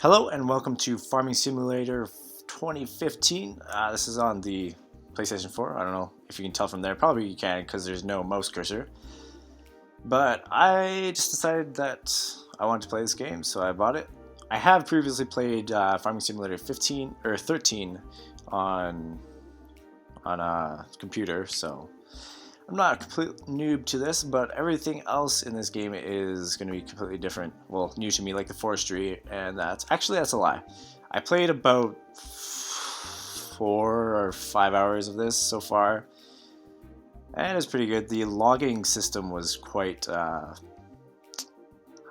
Hello and welcome to Farming Simulator 2015. This is on the PlayStation 4. I don't know if you can tell from there. Probably you can because there's no mouse cursor. But I just decided that I wanted to play this game, so I bought it. I have previously played Farming Simulator 15 or 13 on a computer, so I'm not a complete noob to this, but everything else in this game is going to be completely different. Well, new to me, like the forestry, and that's a lie. I played about 4 or 5 hours of this so far, and it's pretty good. The logging system was quite, how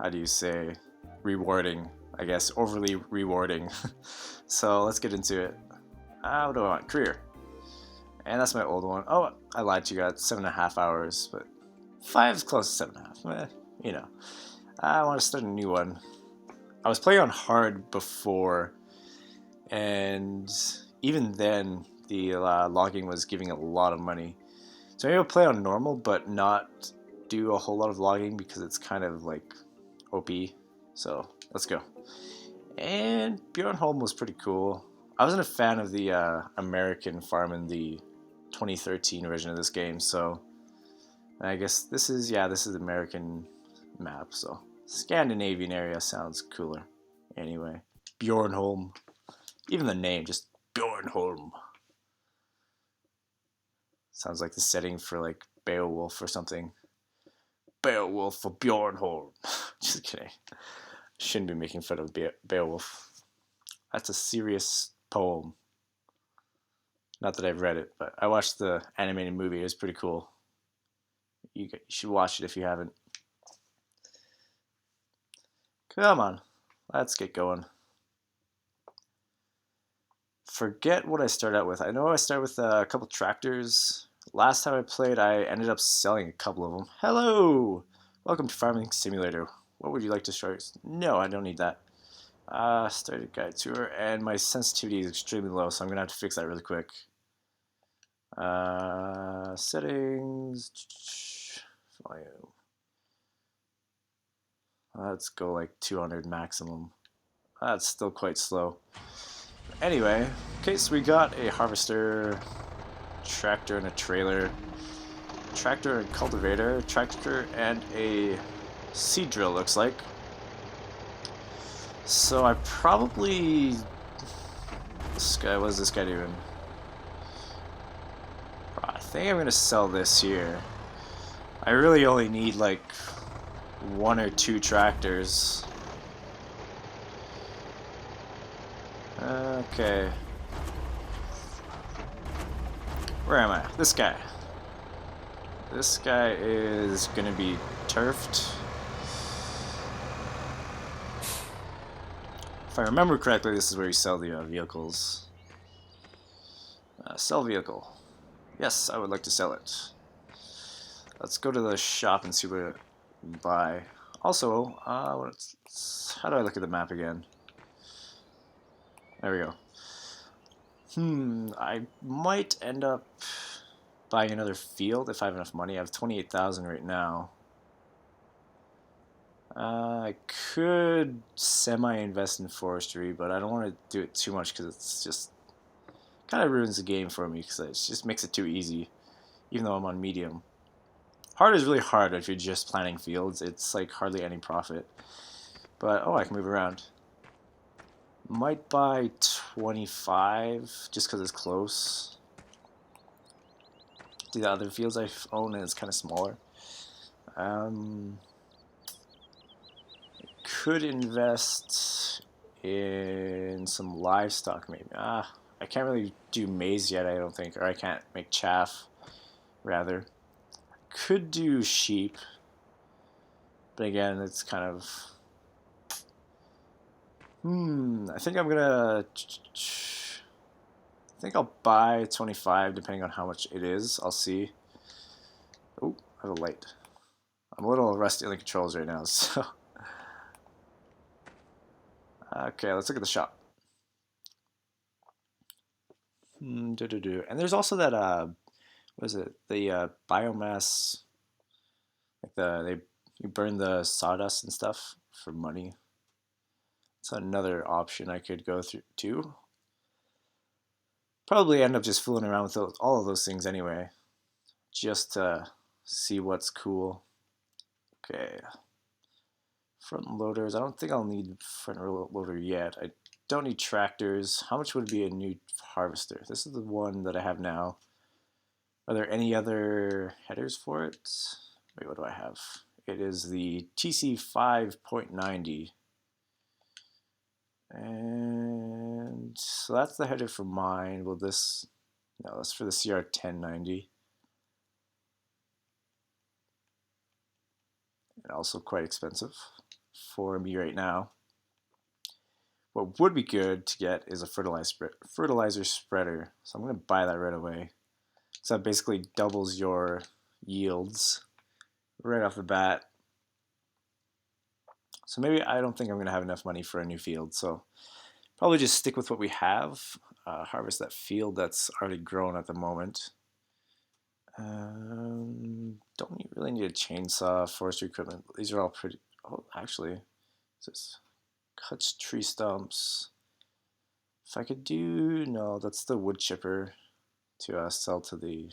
do you say, rewarding, I guess, overly rewarding. So let's get into it. What do I want? Career. And that's my old one. Oh, I lied to you guys. 7.5 hours, but 5 is close to 7.5. You know. I want to start a new one. I was playing on hard before, and even then, the logging was giving a lot of money. So maybe I'll play on normal, but not do a whole lot of logging because it's kind of like OP. So let's go. And Bjornholm was pretty cool. I wasn't a fan of the American farm in the 2013 version of this game, so I guess this is the American map, so Scandinavian area sounds cooler. Anyway, Bjornholm. Even the name, just Bjornholm. Sounds like the setting for like Beowulf or something. Beowulf for Bjornholm. Just kidding. Shouldn't be making fun of Beowulf. That's a serious poem. Not that I've read it, but I watched the animated movie. It was pretty cool. You should watch it if you haven't. Come on, let's get going. Forget what I started out with. I know I started with a couple tractors. Last time I played, I ended up selling a couple of them. Hello! Welcome to Farming Simulator. What would you like to start? No, I don't need that. Started guide tour, and my sensitivity is extremely low, so I'm gonna have to fix that really quick. Settings, volume. Let's go like 200 maximum. That's still quite slow. Anyway, okay, so we got a harvester, tractor and a trailer, tractor and cultivator, tractor and a seed drill, looks like. So I probably... what is this guy doing? I think I'm going to sell this here. I really only need like 1 or 2 tractors. Okay. Where am I? This guy. This guy is gonna be turfed. If I remember correctly, this is where you sell the vehicles. Sell vehicle. Yes, I would like to sell it. Let's go to the shop and see what we buy. Also, how do I look at the map again? There we go. I might end up buying another field if I have enough money. I have 28,000 right now. I could semi-invest in forestry, but I don't want to do it too much because it's just kind of ruins the game for me because it just makes it too easy, even though I'm on medium. Hard is really hard if you're just planting fields. It's like hardly any profit. But, oh, I can move around. Might buy 25 just because it's close. The other fields I own is kind of smaller. Could invest in some livestock maybe. I can't really do maize yet, I don't think, or I can't make chaff, rather. Could do sheep, but again, it's kind of... I think I'm gonna... I think I'll buy 25, depending on how much it is. I'll see. Oh, I have a light. I'm a little rusty on the controls right now, so... Okay, let's look at the shop. And there's also that what is it? The biomass, like you burn the sawdust and stuff for money. That's another option I could go through too. Probably end up just fooling around with all of those things anyway, just to see what's cool. Okay. Front loaders. I don't think I'll need front loader yet. I don't need tractors. How much would be a new harvester? This is the one that I have now. Are there any other headers for it? Wait, what do I have? It is the TC 5.90. And so that's the header for mine. Will this... No, that's for the CR 1090. And also quite expensive for me right now. What would be good to get is a fertilizer spreader. So I'm going to buy that right away. So that basically doubles your yields right off the bat. So maybe I don't think I'm going to have enough money for a new field. So probably just stick with what we have. Harvest that field that's already grown at the moment. Don't really need a chainsaw, forestry equipment. These are all pretty... Oh, actually, this cuts tree stumps. If I could do... No, that's the wood chipper to sell to the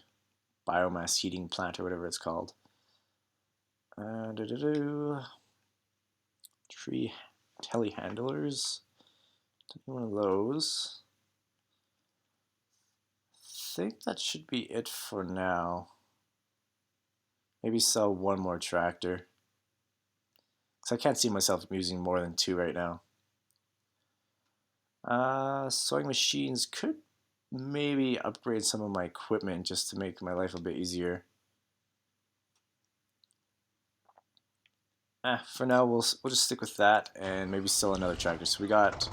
biomass heating plant or whatever it's called. Tree telehandlers. One of those. I think that should be it for now. Maybe sell one more tractor. Because I can't see myself using more than 2 right now. Sewing machines could maybe upgrade some of my equipment just to make my life a bit easier. For now, we'll just stick with that and maybe sell another tractor. So we got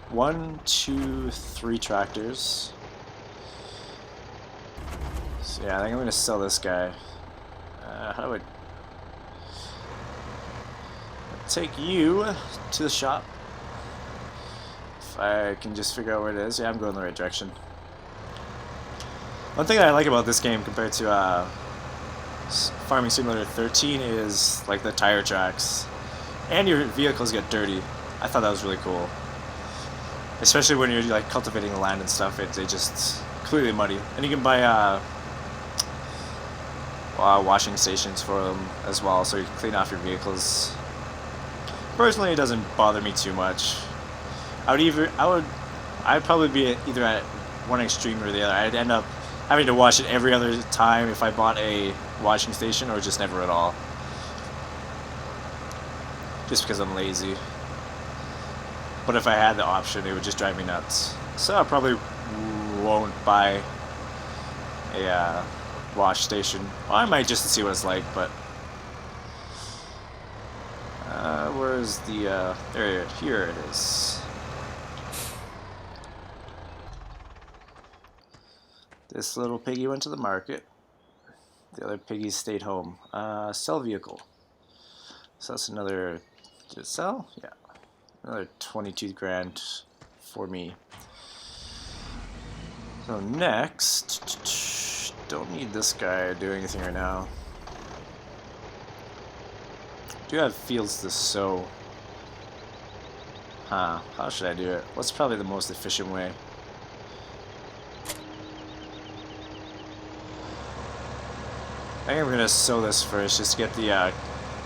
1, 2, 3 tractors. So yeah, I think I'm gonna sell this guy. How do I take you to the shop? If I can just figure out where it is. Yeah, I'm going the right direction. One thing I like about this game compared to Farming Simulator 13 is like the tire tracks, and your vehicles get dirty. I thought that was really cool, especially when you're like cultivating the land and stuff. They just completely muddy, and you can buy washing stations for them as well, so you can clean off your vehicles. Personally, it doesn't bother me too much. I'd probably be either at one extreme or the other. I'd end up having to wash it every other time if I bought a washing station, or just never at all. Just because I'm lazy. But if I had the option, it would just drive me nuts. So I probably won't buy a wash station. Well, I might just to see what it's like, but where's the here it is. This little piggy went to the market. The other piggies stayed home. Sell vehicle. So that's another... Did it sell? Yeah. Another 22 grand for me. So next... Don't need this guy to do anything right now. Do have fields to sow. How should I do it? What's probably the most efficient way? I think I'm going to sow this first, just to get the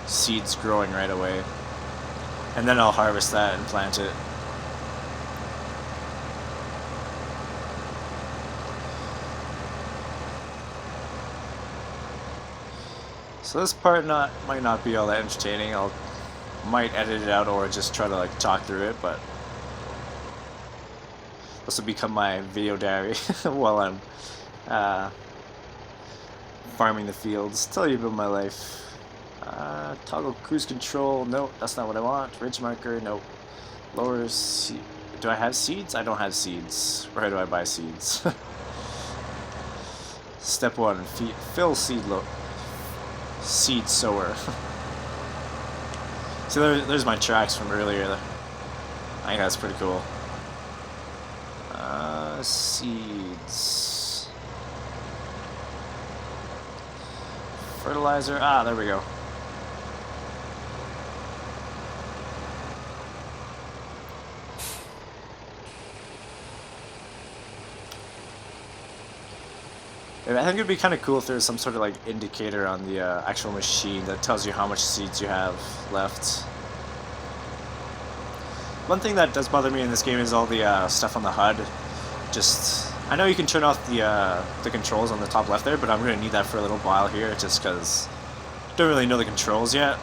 seeds growing right away. And then I'll harvest that and plant it. So this part might not be all that entertaining. Might edit it out or just try to like talk through it, but this will become my video diary while I'm farming the fields. Tell you about my life. Toggle cruise control. Nope, that's not what I want. Ridge marker. Nope. Lower seed. Do I have seeds? I don't have seeds. Where do I buy seeds? Step 1. Fill seed sower. See, there's my tracks from earlier. I think that's pretty cool. Seeds. Fertilizer. There we go. I think it'd be kind of cool if there was some sort of like indicator on the actual machine that tells you how much seeds you have left. One thing that does bother me in this game is all the stuff on the HUD. I know you can turn off the controls on the top left there, but I'm going to need that for a little while here, just because I don't really know the controls yet.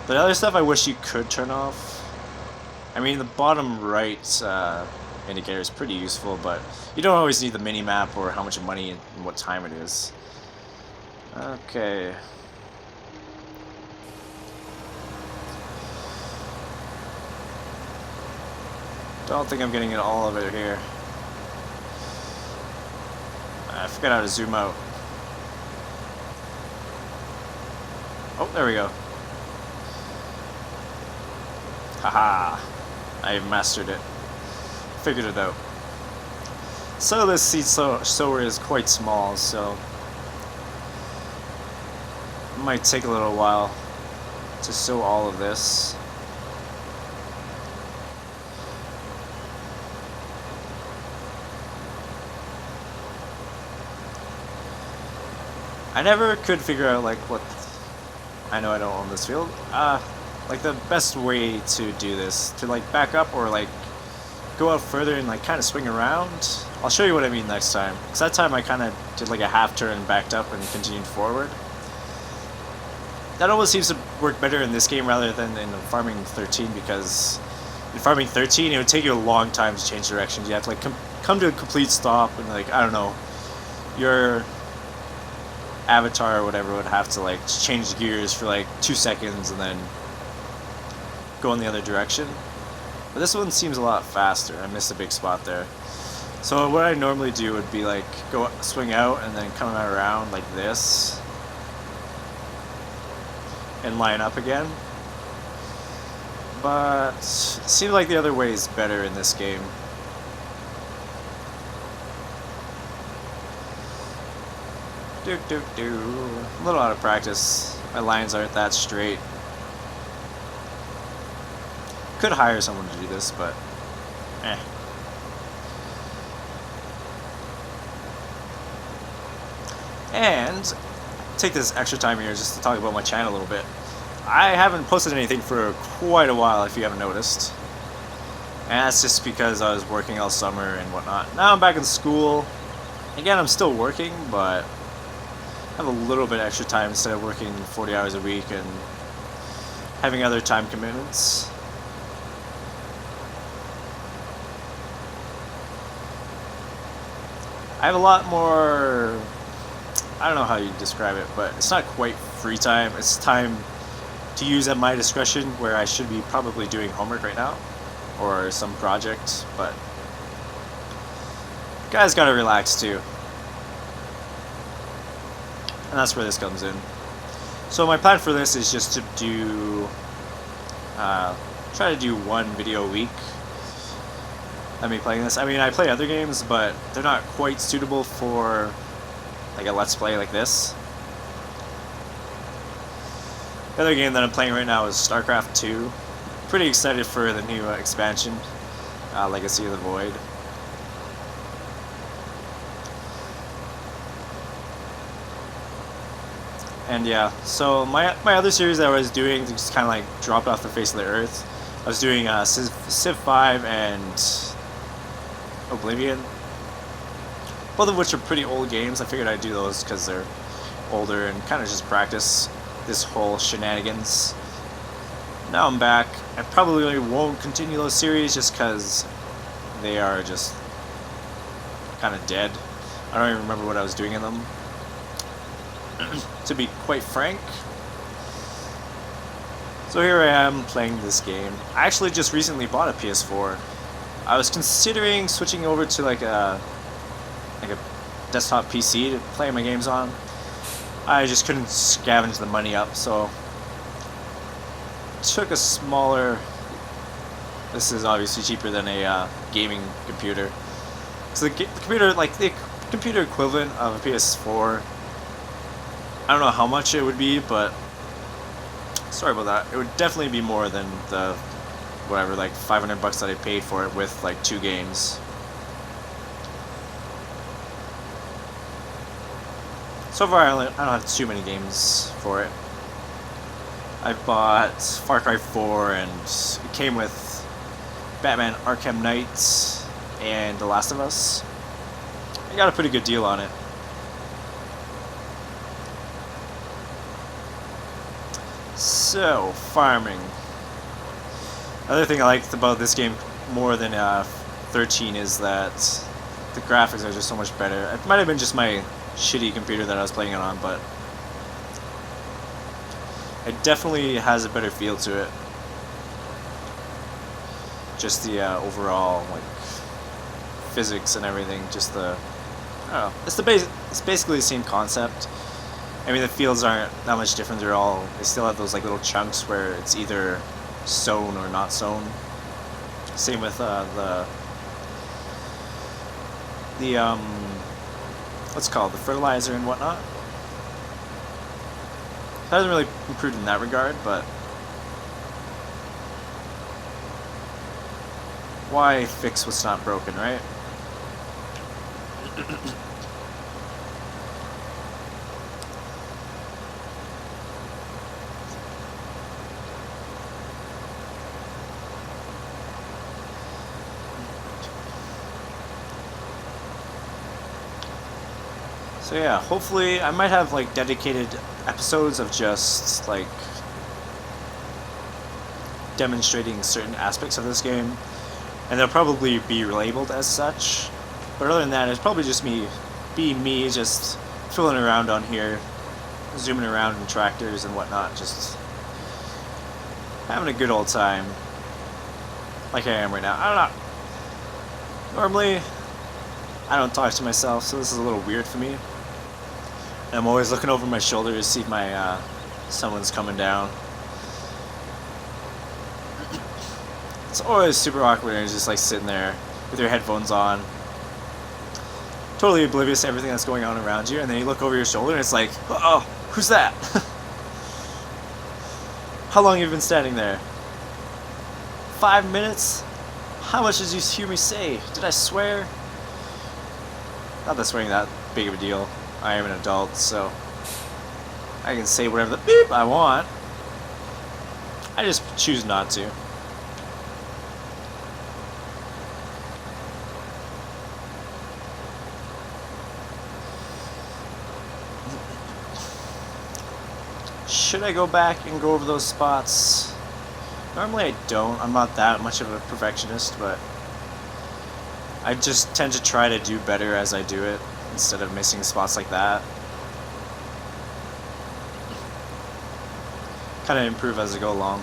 But other stuff I wish you could turn off. I mean, the bottom right indicator is pretty useful, but you don't always need the mini-map or how much money and what time it is. Okay. Don't think I'm getting all of it here. I forgot how to zoom out. Oh, there we go. Haha. I've mastered it. Figured it out. So this seed sower is quite small, so it might take a little while to sow all of this. I never could figure out like what. I know I don't own this field. Like the best way to do this, to like back up or like go out further and like kind of swing around. I'll show you what I mean next time. Cause that time I kind of did like a half turn and backed up and continued forward. That almost seems to work better in this game rather than in Farming 13, because in Farming 13 it would take you a long time to change directions. You have to like come to a complete stop and like, I don't know, your avatar or whatever would have to like change gears for like 2 seconds and then go in the other direction. But this one seems a lot faster. I missed a big spot there. So what I normally do would be like go swing out and then come around like this and line up again. But it seems like the other way is better in this game. A little out of practice. My lines aren't that straight. Could hire someone to do this, but eh. And take this extra time here just to talk about my channel a little bit. I haven't posted anything for quite a while, if you haven't noticed. And that's just because I was working all summer and whatnot. Now I'm back in school. Again, I'm still working, but I have a little bit extra time instead of working 40 hours a week and having other time commitments. I have a lot more, I don't know how you describe it, but it's not quite free time. It's time to use at my discretion, where I should be probably doing homework right now or some project, but you guys gotta relax too. And that's where this comes in. So my plan for this is just to do, try to do one video a week. Me playing this. I mean, I play other games, but they're not quite suitable for like a let's play like this. The other game that I'm playing right now is StarCraft 2. Pretty excited for the new expansion, Legacy of the Void. And yeah, so my other series that I was doing just kind of like dropped off the face of the earth. I was doing Civ 5 and Oblivion, both of which are pretty old games. I figured I'd do those because they're older and kind of just practice this whole shenanigans. Now I'm back. I probably won't continue those series just because they are just kind of dead. I don't even remember what I was doing in them, to be quite frank. So here I am playing this game. I actually just recently bought a PS4. I was considering switching over to like a desktop PC to play my games on. I just couldn't scavenge the money up, so took a smaller. This is obviously cheaper than a gaming computer. So the computer, like the computer equivalent of a PS4, I don't know how much it would be, but sorry about that. It would definitely be more than the whatever, like $500 that I paid for it with like 2 games. So far, I don't have too many games for it. I bought Far Cry 4, and it came with Batman Arkham Knight and The Last of Us. I got a pretty good deal on it. So, farming. Another thing I liked about this game more than 13 is that the graphics are just so much better. It might have been just my shitty computer that I was playing it on, but it definitely has a better feel to it. Just the overall like physics and everything. Just the I don't know. It's basically the same concept. I mean, the fields aren't that much different. They still have those like little chunks where it's either sown or not sown. Same with the what's it called, the fertilizer and whatnot. It hasn't really improved in that regard, but why fix what's not broken, right? So yeah, hopefully I might have like dedicated episodes of just like demonstrating certain aspects of this game, and they'll probably be labeled as such. But other than that, it's probably just me just fooling around on here, zooming around in tractors and whatnot, just having a good old time, like I am right now. I don't know. Normally, I don't talk to myself, so this is a little weird for me. I'm always looking over my shoulder to see if someone's coming down. It's always super awkward and you're just like sitting there with your headphones on, totally oblivious to everything that's going on around you, and then you look over your shoulder and it's like, oh, who's that? How long have you been standing there? 5 minutes? How much did you hear me say? Did I swear? Not that swearing that big of a deal. I am an adult, so I can say whatever the beep I want. I just choose not to. Should I go back and go over those spots? Normally I don't. I'm not that much of a perfectionist, but I just tend to try to do better as I do it, instead of missing spots like that. Kind of improve as I go along.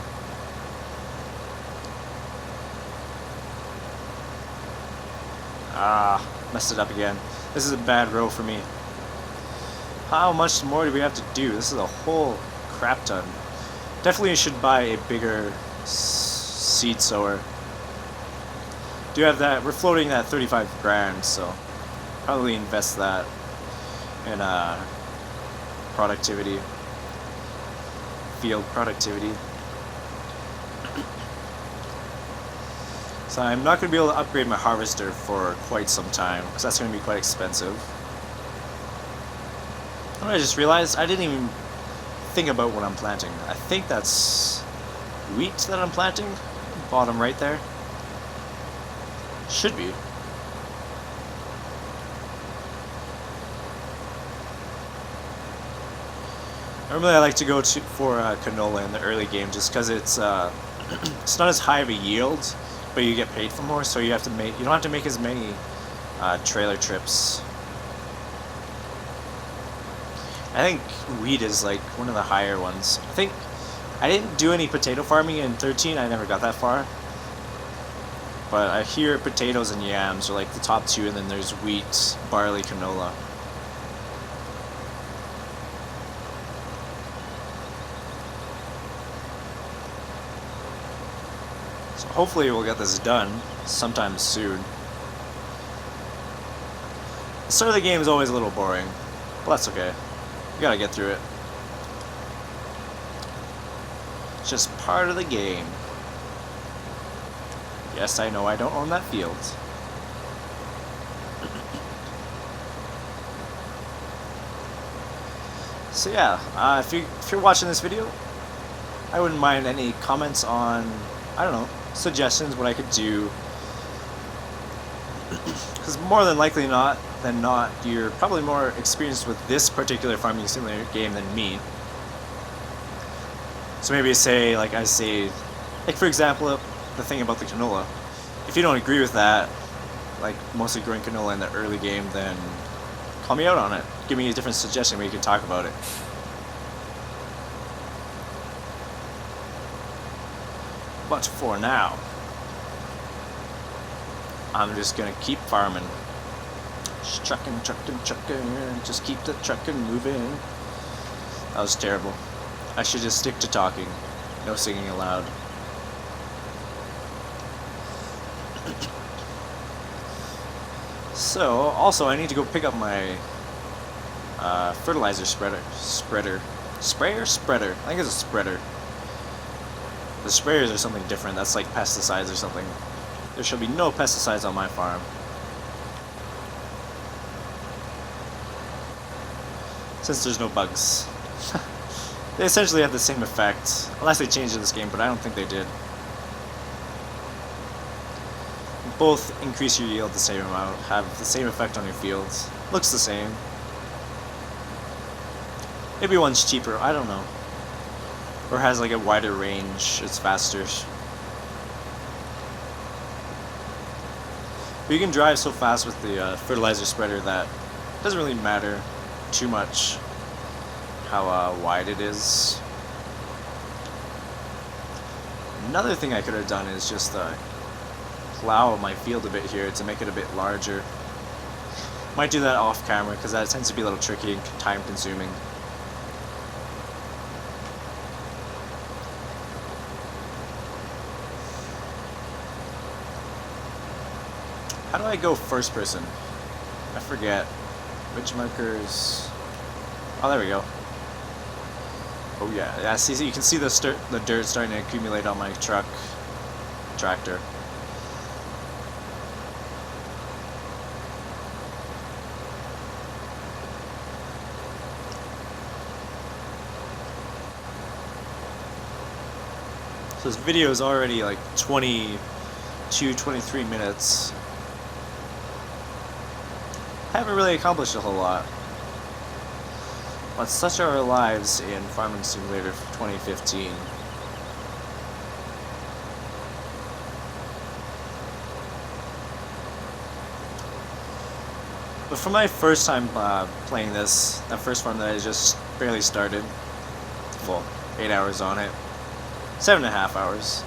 Ah, messed it up again. This is a bad row for me. How much more do we have to do? This is a whole crap ton. Definitely should buy a bigger seed sower. Do have that? We're floating that 35 grand, so probably invest that in productivity, field productivity. So I'm not going to be able to upgrade my harvester for quite some time, because that's going to be quite expensive. Oh, I just realized I didn't even think about what I'm planting. I think that's wheat that I'm planting, bottom right there. Should be. Normally I like to go for canola in the early game, just because it's it's not as high of a yield, but you get paid for more, so you don't have to make as many trailer trips. I think wheat is like one of the higher ones. I didn't do any potato farming in 13. I never got that far. But I hear potatoes and yams are like the top two, and then there's wheat, barley, canola. So hopefully we'll get this done sometime soon. The start of the game is always a little boring, but that's okay. You gotta get through it. It's just part of the game. Yes, I know I don't own that field. So yeah, if you're watching this video, I wouldn't mind any comments on, I don't know, suggestions what I could do. Because more than likely than not, you're probably more experienced with this particular farming simulator game than me. So maybe say, like for example, the thing about the canola. If you don't agree with that, like mostly growing canola in the early game, then call me out on it. Give me a different suggestion where you can talk about it. But for now, I'm just gonna keep farming. Just trucking, just keep the trucking moving. That was terrible. I should just stick to talking, no singing aloud. So, also I need to go pick up my fertilizer spreader. Sprayer? Spreader. I think it's a spreader. The sprayers are something different. That's like pesticides or something. There shall be no pesticides on my farm. Since there's no bugs. They essentially have the same effect. Unless they changed in this game, but I don't think they did. Both increase your yield the same amount, have the same effect on your fields. Looks the same. Maybe one's cheaper, I don't know. Or has like a wider range, it's faster. But you can drive so fast with the fertilizer spreader that it doesn't really matter too much how wide it is. Another thing I could have done is just plow my field a bit here to make it a bit larger. Might do that off camera because that tends to be a little tricky and time consuming. How do I go first person? I forget. Which markers? Oh, there we go. Oh yeah, see, you can see the dirt starting to accumulate on my tractor. So this video is already like 23 minutes. Haven't really accomplished a whole lot. But such are our lives in Farming Simulator 2015. But for my first time playing this, that first farm that I just barely started, well, 8 hours on it, 7.5 hours.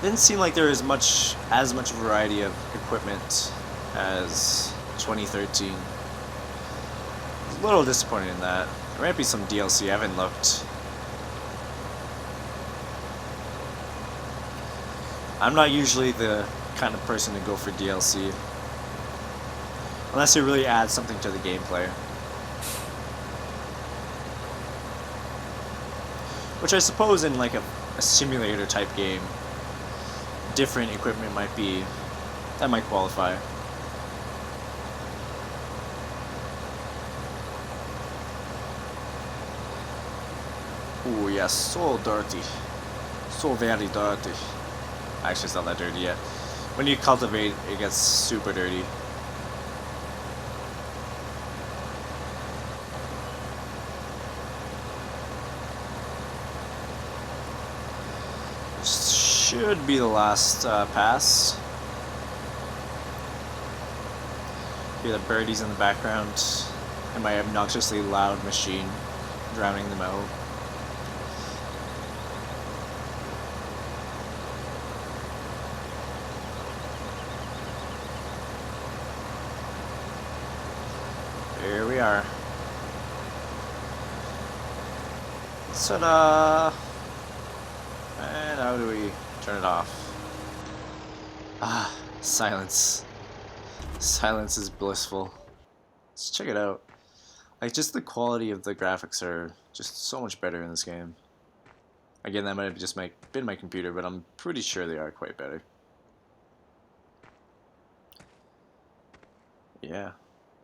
Didn't seem like there was as much variety of equipment as 2013. A little disappointed in that. There might be some DLC, I haven't looked. I'm not usually the kind of person to go for DLC. Unless it really adds something to the gameplay. Which I suppose in like a simulator type game, different equipment that might qualify. Oh yes, so dirty. So very dirty. Actually, it's not that dirty yet. When you cultivate, it gets super dirty. Should be the last pass. Hear the birdies in the background and my obnoxiously loud machine drowning them out. Here we are. Ta-da! And how do we turn it off? Ah, silence. Silence is blissful. Let's check it out. Like, just the quality of the graphics are just so much better in this game. Again, that might have just been my computer, but I'm pretty sure they are quite better. Yeah.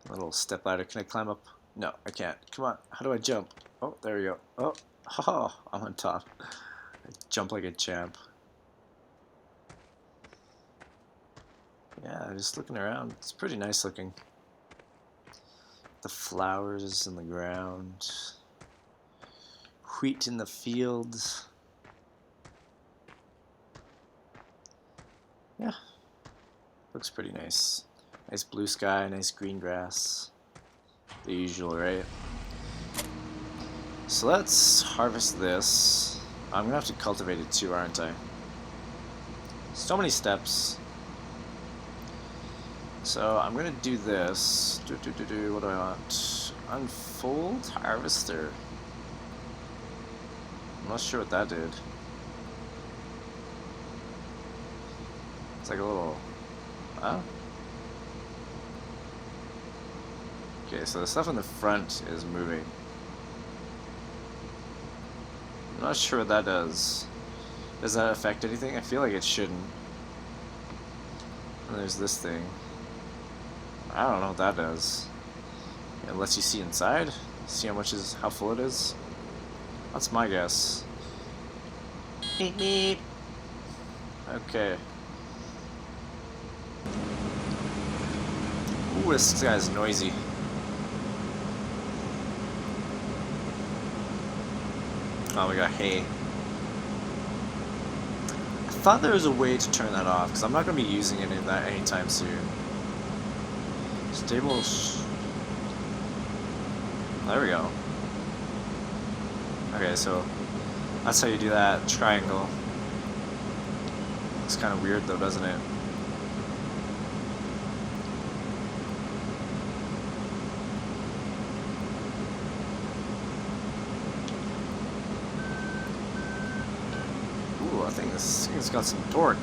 A little step ladder. Can I climb up? No, I can't. Come on. How do I jump? Oh, there we go. Oh, I'm on top. I jump like a champ. Yeah, just looking around. It's pretty nice looking. The flowers in the ground. Wheat in the fields. Yeah, looks pretty nice. Nice blue sky, nice green grass. The usual, right? So let's harvest this. I'm gonna have to cultivate it too, aren't I? So many steps. So I'm gonna do this. What do I want? Unfold harvester. I'm not sure what that did. It's like a little. Oh. Okay, so the stuff in the front is moving. I'm not sure what that does. Does that affect anything? I feel like it shouldn't. And there's this thing. I don't know what that does. It lets you see inside. See how full it is. That's my guess. Beep beep. Okay. Ooh, this guy's noisy. Oh, we got hay. I thought there was a way to turn that off, because I'm not going to be using any of that anytime soon. Stable. There we go. Okay, so that's how you do that triangle. It's kind of weird though, doesn't it? Ooh, I think this thing's got some torque.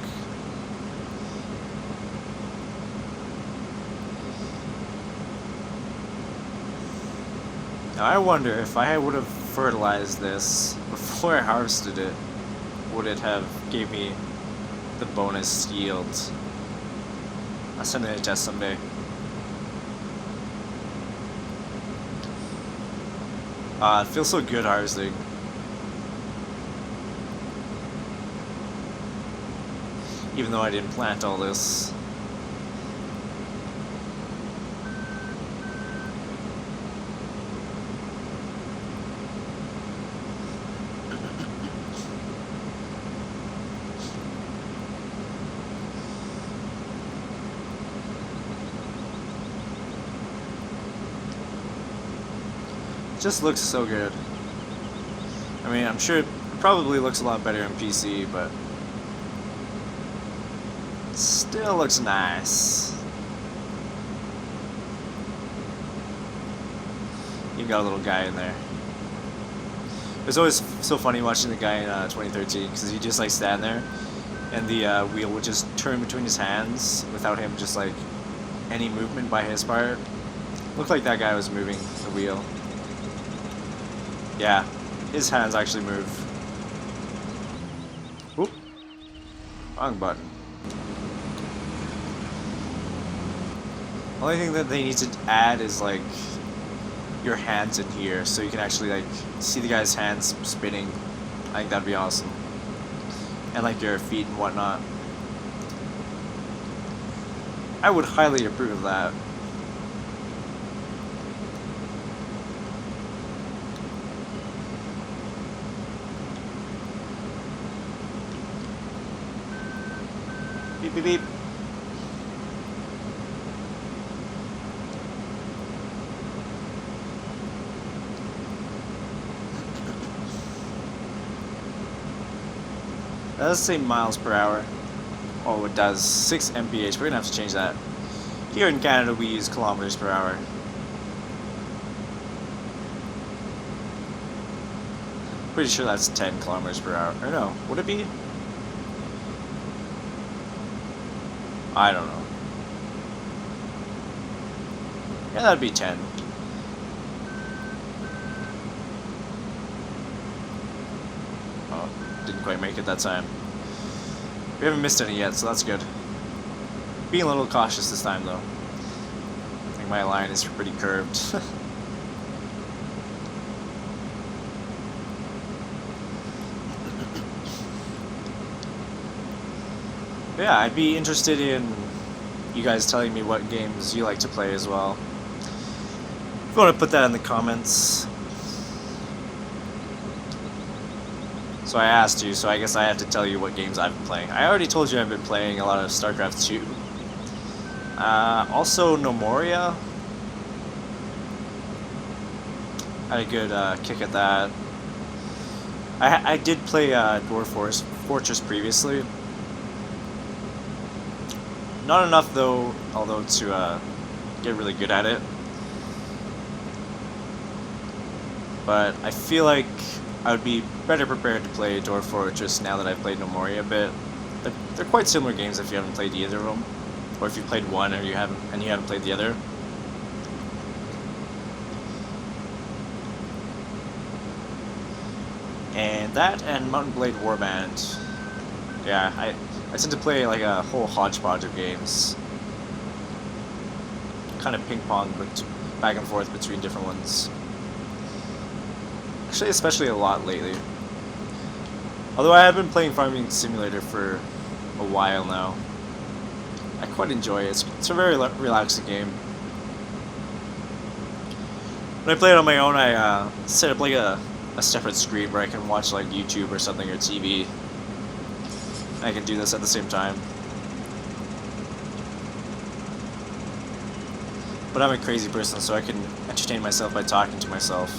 Now I wonder if I would have fertilized this before I harvested it, would it have gave me the bonus yield? That's something to test someday. It feels so good harvesting. Even though I didn't plant all this. Just looks so good. I mean, I'm sure it probably looks a lot better on PC, but it still looks nice. You got a little guy in there. It was always so funny watching the guy in 2013 because he just like stand there, and the wheel would just turn between his hands without him just like any movement by his part. Looked like that guy was moving the wheel. Yeah, his hands actually move. Whoop. Wrong button. Only thing that they need to add is like your hands in here so you can actually like see the guy's hands spinning. I think that'd be awesome. And like your feet and whatnot. I would highly approve of that. Beep beep beep. That does say miles per hour. Oh, it does. 6 mph. We're gonna have to change that. Here in Canada, we use kilometers per hour. Pretty sure that's 10 kilometers per hour. Or no, would it be? I don't know. Yeah, that'd be 10. Oh, didn't quite make it that time. We haven't missed any yet, so that's good. Being a little cautious this time, though. I think my line is pretty curved. Yeah, I'd be interested in you guys telling me what games you like to play as well. If you want to put that in the comments. So I asked you, so I guess I have to tell you what games I've been playing. I already told you I've been playing a lot of StarCraft 2. Also Nomoria. I had a good kick at that. I did play Dwarf Fortress previously. Not enough though, although to get really good at it. But I feel like I would be better prepared to play Dwarf Fortress now that I've played Nomoria a bit. They're quite similar games if you haven't played either of them, or if you played one or you haven't played the other. And that and Mountain Blade Warband. Yeah, I tend to play like a whole hodgepodge of games. Kind of ping pong, but back and forth between different ones. Actually, especially a lot lately. Although I have been playing Farming Simulator for a while now. I quite enjoy it. It's a very relaxing game. When I play it on my own, I set up like a separate screen where I can watch like YouTube or something or TV. I can do this at the same time. But I'm a crazy person, so I can entertain myself by talking to myself.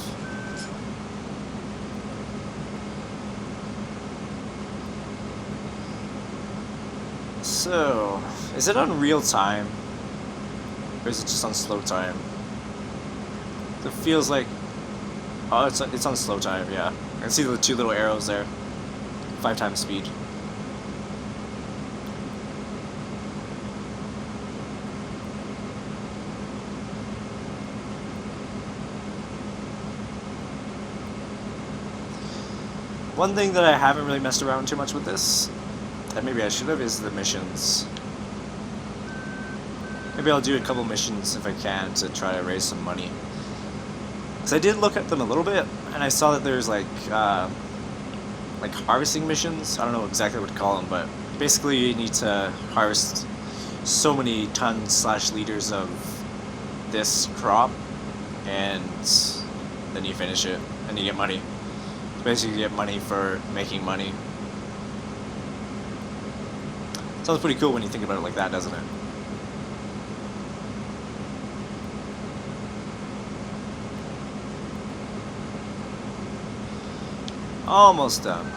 So, is it on real time? Or is it just on slow time? It feels like... Oh, it's on slow time, yeah. I can see the two little arrows there. 5 times speed. One thing that I haven't really messed around too much with this, that maybe I should have, is the missions. Maybe I'll do a couple missions if I can to try to raise some money. Because I did look at them a little bit, and I saw that there's like harvesting missions. I don't know exactly what to call them, but basically you need to harvest so many tons/liters of this crop, and then you finish it, and you get money. Basically, you get money for making money. Sounds pretty cool when you think about it like that, doesn't it? Almost done.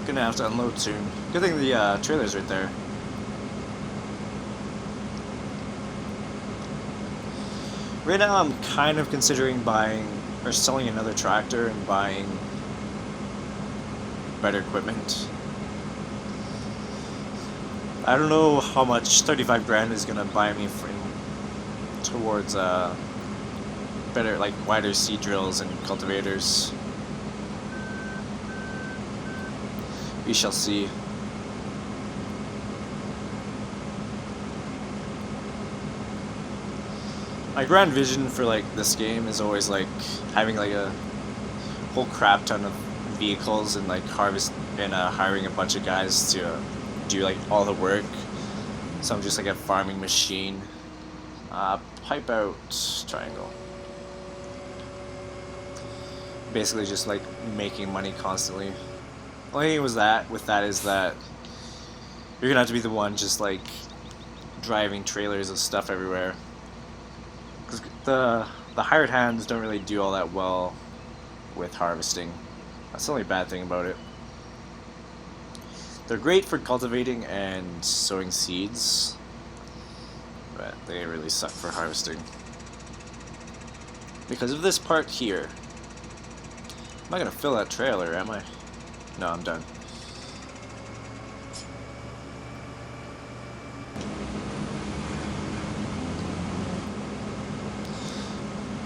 Gonna have to unload soon. Good thing the trailer's right there. Right now I'm kind of considering buying or selling another tractor and buying better equipment. I don't know how much 35 grand is gonna buy me towards better, like wider seed drills and cultivators. We shall see. My grand vision for like this game is always like having like a whole crap ton of vehicles and like hiring a bunch of guys to do like all the work. So I'm just like a farming machine. Pipe out triangle. Basically just like making money constantly. Only thing with that is that you're gonna have to be the one just like driving trailers of stuff everywhere. Because the hired hands don't really do all that well with harvesting. That's the only bad thing about it. They're great for cultivating and sowing seeds, but they really suck for harvesting. Because of this part here. I'm not gonna fill that trailer, am I? No, I'm done.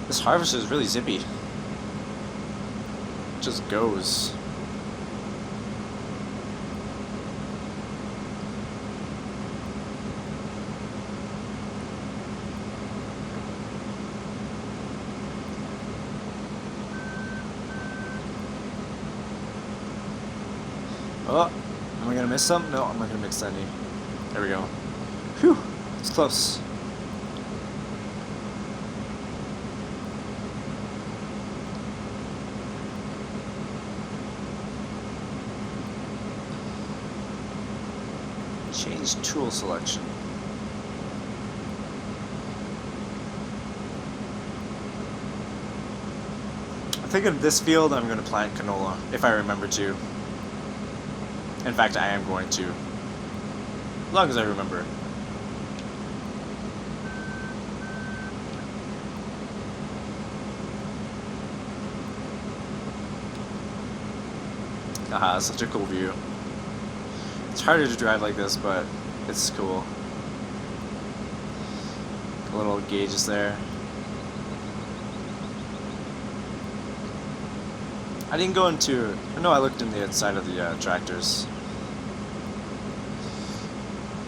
This harvester is really zippy. It just goes. Oh, am I gonna miss some? No, I'm not gonna miss any. There we go. Whew, it's close. Change tool selection. I think in this field I'm going to plant canola, if I remember to. In fact, I am going to. As long as I remember. Haha, such a cool view. It's harder to drive like this, but it's cool. Little gauges there. I didn't go into... No, I looked in the inside of the tractors.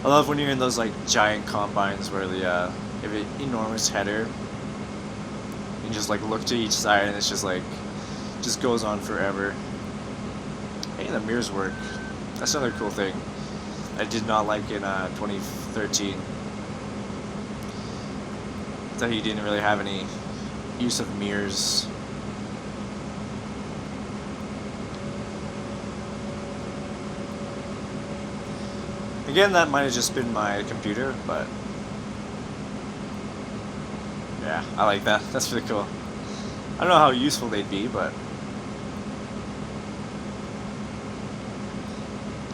I love when you're in those like giant combines where the you have an enormous header. You just like look to each side and it's just like just goes on forever. Hey, the mirrors work. That's another cool thing I did not like in 2013. That he didn't really have any use of mirrors. Again, that might have just been my computer, but yeah, I like that. That's pretty cool. I don't know how useful they'd be, but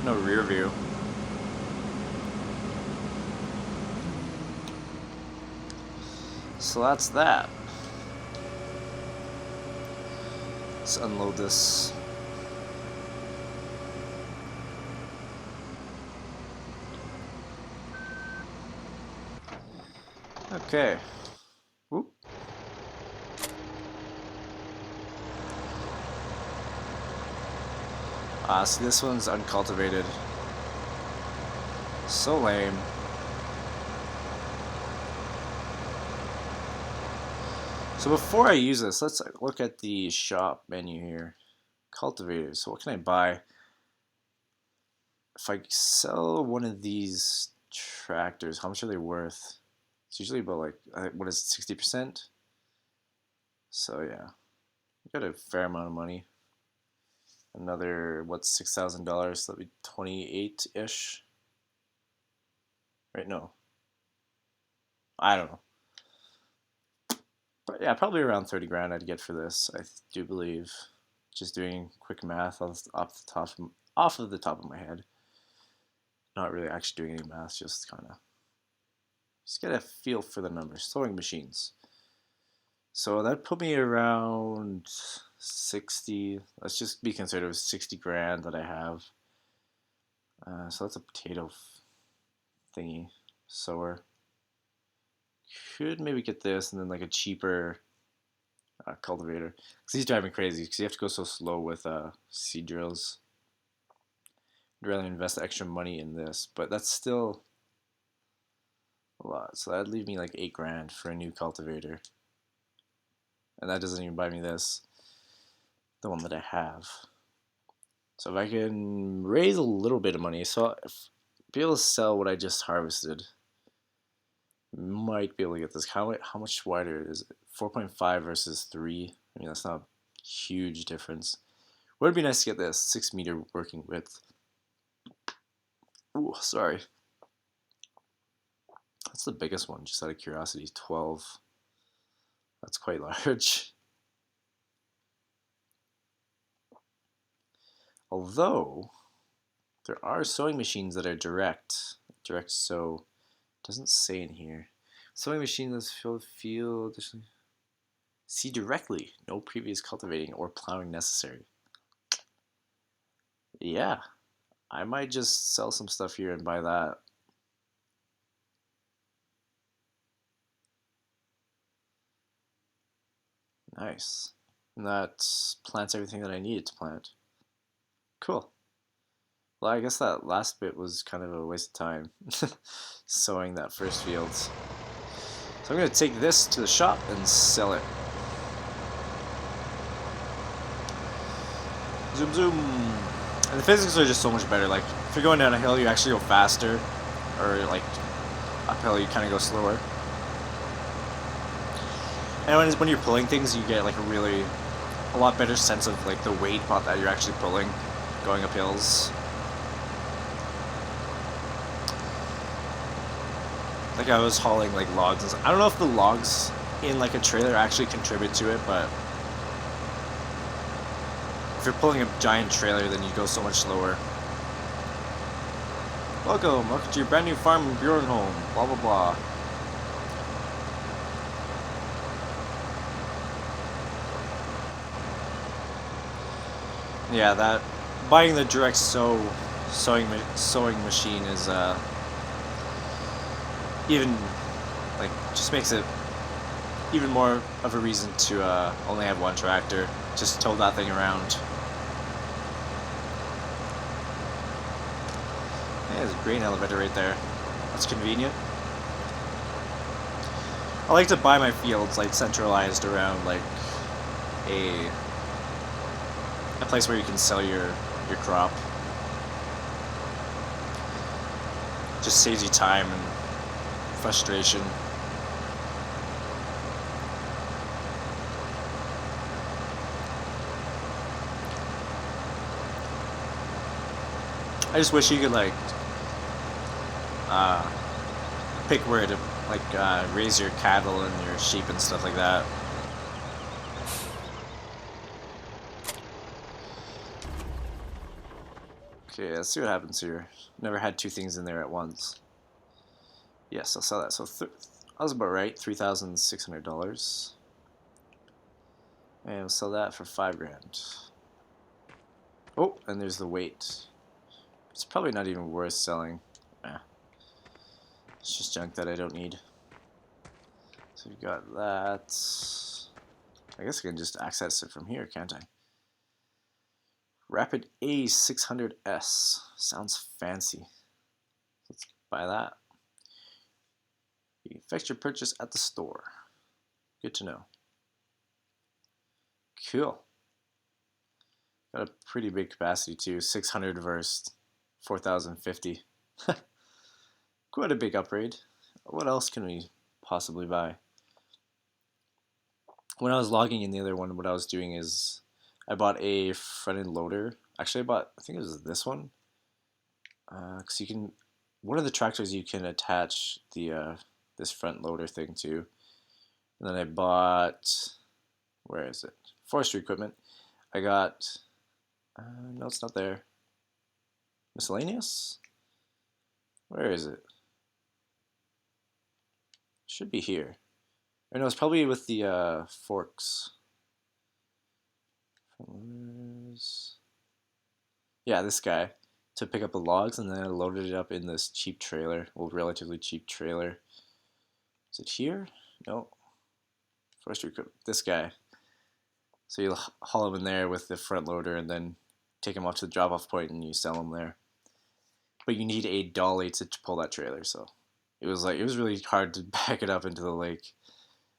no rear view. So that's that. Let's unload this. Okay. Whoop. So this one's uncultivated. So lame. So before I use this, let's look at the shop menu here. Cultivators. So what can I buy? If I sell one of these tractors, how much are they worth? It's usually about like, what is it, 60%? So yeah, got a fair amount of money. Another, what's $6,000? So that'd be 28-ish. Right, no. I don't know. But yeah, probably around 30 grand I'd get for this, I do believe. Just doing quick math off of the top of my head. Not really actually doing any math, just kind of just get a feel for the numbers. Sewing machines. So that put me around 60. Let's just be considered 60 grand that I have. So that's a potato thingy sower. Could maybe get this and then like a cheaper cultivator. Because he's driving crazy because you have to go so slow with seed drills. I'd rather invest extra money in this, but that's still a lot. So that'd leave me like 8 grand for a new cultivator. And that doesn't even buy me this, the one that I have. So if I can raise a little bit of money, so if be able to sell what I just harvested, might be able to get this. How much wider is it? 4.5 versus 3. I mean, that's not a huge difference. Would it be nice to get this 6-meter working width? Ooh, sorry. That's the biggest one, just out of curiosity. 12. That's quite large. Although there are sewing machines that are direct sew. Doesn't say in here. Sewing machine that's field. See directly. No previous cultivating or plowing necessary. Yeah, I might just sell some stuff here and buy that. Nice. And that plants everything that I needed to plant. Cool. Well, I guess that last bit was kind of a waste of time. Sowing that first field. So I'm going to take this to the shop and sell it. Zoom zoom. And the physics are just so much better. Like, if you're going down a hill, you actually go faster, or like uphill, you kind of go slower. And when you're pulling things, you get like a lot better sense of like the weight that you're actually pulling, going up hills. Like I was hauling like logs and stuff. I don't know if the logs in like a trailer actually contribute to it, but if you're pulling a giant trailer, then you go so much slower. Welcome to your brand new farm in Bjornholm, blah blah blah. Yeah, that buying the direct sewing machine is even like just makes it even more of a reason to only have one tractor. Just tow that thing around. Yeah, there's a grain elevator right there. That's convenient. I like to buy my fields like centralized around like a place where you can sell your crop. Just saves you time and frustration. I just wish you could like pick where to like raise your cattle and your sheep and stuff like that. Okay, let's see what happens here. Never had two things in there at once. Yes, I'll sell that. So I was about right. $3,600. And we'll sell that for $5,000. Oh, and there's the weight. It's probably not even worth selling. It's just junk that I don't need. So we got that. I guess I can just access it from here, can't I? Rapid A600S. Sounds fancy. Let's buy that. You can effect your purchase at the store. Good to know. Cool. Got a pretty big capacity too. 600 versus 4,050. Quite a big upgrade. What else can we possibly buy? When I was logging in the other one, what I was doing is I bought a front-end loader. Actually, I think it was this one. Because you can, one of the tractors you can attach the this front loader thing to. And then I bought, where is it? Forestry equipment. I got, no, it's not there. Miscellaneous? Where is it? Should be here. Or no, it's probably with the forks. Yeah, this guy. To pick up the logs, and then I loaded it up in this cheap trailer. Well, relatively cheap trailer. Is it here? No. Forestry equipment. This guy. So you haul him in there with the front loader, and then take him off to the drop-off point, and you sell him there. But you need a dolly to pull that trailer, so it was really hard to back it up into the lake.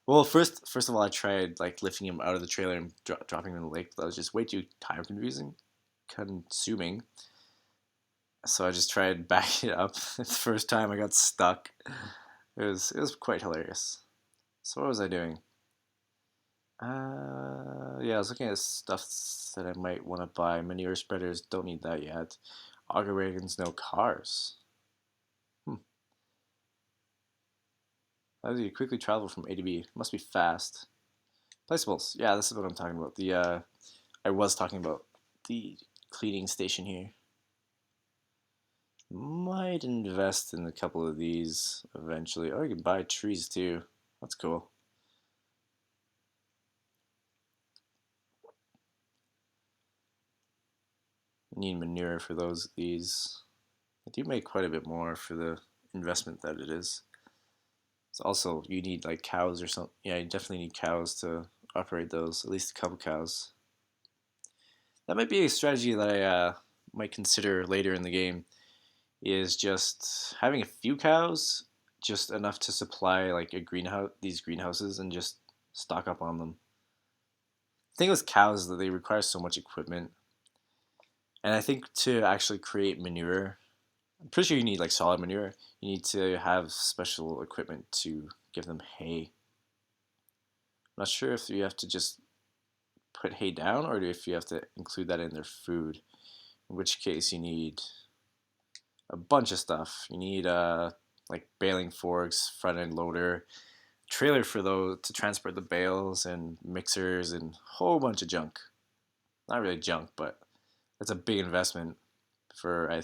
Well, first of all, I tried like lifting him out of the trailer and dropping him in the lake. But that was just way too time consuming. So I just tried backing it up. The first time I got stuck. It was quite hilarious. So what was I doing? Yeah, I was looking at stuff that I might want to buy. Manure spreaders, don't need that yet. Auger wagons, no cars. How do you quickly travel from A to B? Must be fast. Placeables. Yeah, this is what I'm talking about. I was talking about the cleaning station here. Might invest in a couple of these eventually. Oh, you can buy trees too. That's cool. I need manure for these. I do make quite a bit more for the investment that it is. So also, you need like cows or something. Yeah, you definitely need cows to operate those. At least a couple cows. That might be a strategy that I might consider later in the game. Is just having a few cows, just enough to supply like these greenhouses, and just stock up on them. The thing with cows is that they require so much equipment. And I think to actually create manure, I'm pretty sure you need like solid manure. You need to have special equipment to give them hay. I'm not sure if you have to just put hay down or if you have to include that in their food. In which case you need a bunch of stuff. You need like baling forks, front end loader, trailer for those to transport the bales, and mixers and a whole bunch of junk. Not really junk, but it's a big investment for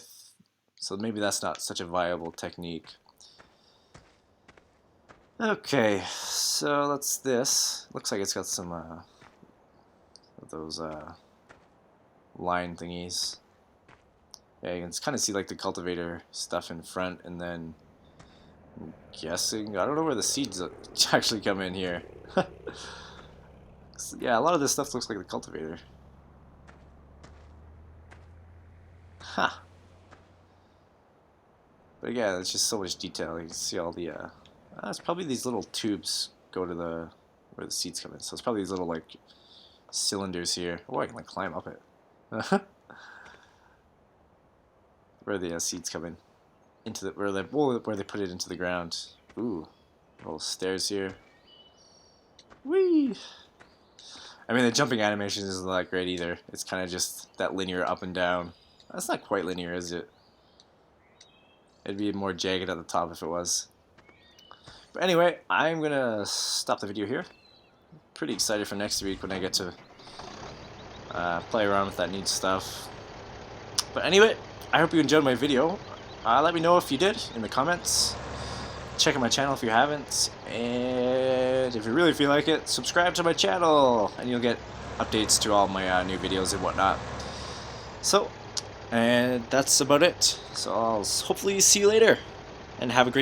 so maybe that's not such a viable technique. Okay, so that's this. Looks like it's got some of those line thingies. Yeah, you can kind of see like the cultivator stuff in front, and then I'm guessing, I don't know where the seeds actually come in here. Yeah, a lot of this stuff looks like the cultivator. Huh. But again, it's just so much detail. You can see all the it's probably these little tubes go to the where the seeds come in. So it's probably these little like cylinders here. Oh, I can like climb up it. Where the seeds come in into the where they put it into the ground. Ooh, little stairs here. Whee! I mean, the jumping animation isn't that great either. It's kind of just that linear up and down. That's not quite linear, is it? It'd be more jagged at the top if it was. But anyway, I'm gonna stop the video here. Pretty excited for next week when I get to play around with that neat stuff. But anyway, I hope you enjoyed my video. Let me know if you did in the comments. Check out my channel if you haven't. And if you really feel like it, subscribe to my channel and you'll get updates to all my new videos and whatnot. So, and that's about it. So I'll hopefully see you later and have a great